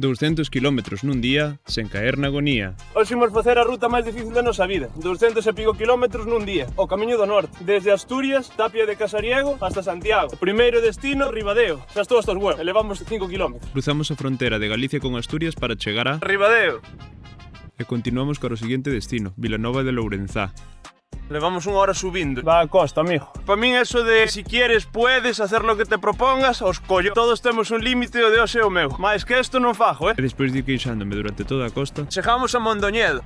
200 km nun día, sen caer na agonía. Hoxe imos facer a ruta máis difícil da nosa vida. 200 e pico kilómetros nun día. O Camiño do Norte. Desde Asturias, Tapia de Casariego, hasta Santiago. O primeiro destino, Ribadeo. Xa estou hasta os huevos. E levamos 5 kilómetros. Cruzamos a frontera de Galicia con Asturias para chegar a Ribadeo. E continuamos cara ao seguinte destino, Vilanova de Lourenzá. Levamos 1 hora subindo. Va a costa, amigo. Para min eso de si quieres, puedes hacer lo que te propongas, os collo. Todos temos un límite o de hoxe é o meu. Mais que isto non fajo, E despois de ir queixándome durante toda a costa, Chegamos a Mondoñedo.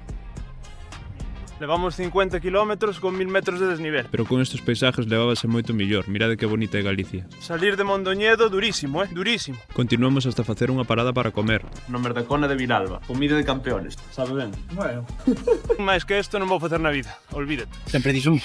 Levamos 50 kilómetros con 1000 metros de desnivel. pero con estes paisajes levábase moito mellor. Mirade que bonita é Galicia. Salir de Mondoñedo durísimo, durísimo. Continuamos hasta facer unha parada para comer. No Merdacona de Vilalba. Comida de campeones. Sabe ben? Bueno. Mais que isto non vou facer na vida. Olvídate. Sempre dis un.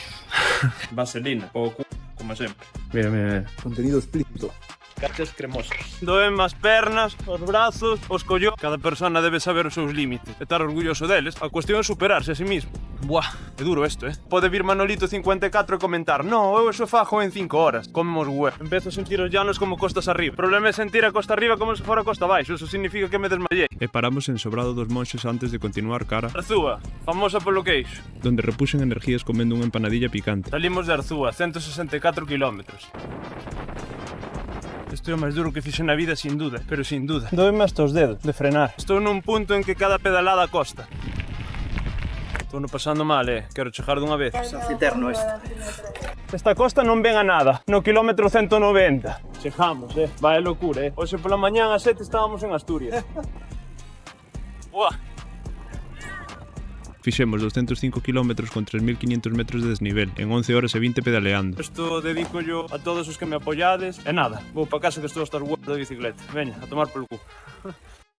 Vaselina. O como sempre. Mira, mira, mira. Contenido explícito. Cachas cremosos. Doen as pernas, os brazos, os colló. Cada persona debe saber os seus límites. E estar orgulloso deles. A cuestión é superarse a sí mismo. Buah, é duro isto, Pode vir Manolito 54 e comentar: "No, eu eso fajo en 5 horas." Comemos web. Empezo a sentir os llanos como costas arriba. O problema é sentir a costa arriba como se fora costa abaixo. Eso significa que me desmayei. E paramos en Sobrado dos Monxes antes de continuar cara, Arzúa, famosa polo queixo. donde repuxen energías comendo unha empanadilla picante. Salimos de Arzúa, 164 kilómetros. Isto é o máis duro que fixe na vida, sin duda, pero sin duda. Doeme hasta os dedos de frenar. Estou nun punto en que cada pedalada costa. Estou no pasando mal, Quero chegar dunha vez. Eterno este. Esta costa non ven a nada, no kilómetro 190. Chegamos, Vai locura, Hoxe pola mañán ás 7 estábamos en Asturias. Buah. Fixemos 205 km con 3500 metros de desnivel, en 11 horas e 20 pedaleando. Isto dedico yo a todos os que me apoyades. E nada, vou pa casa que estou hasta os huevos da bicicleta. Veña, a tomar polo cu.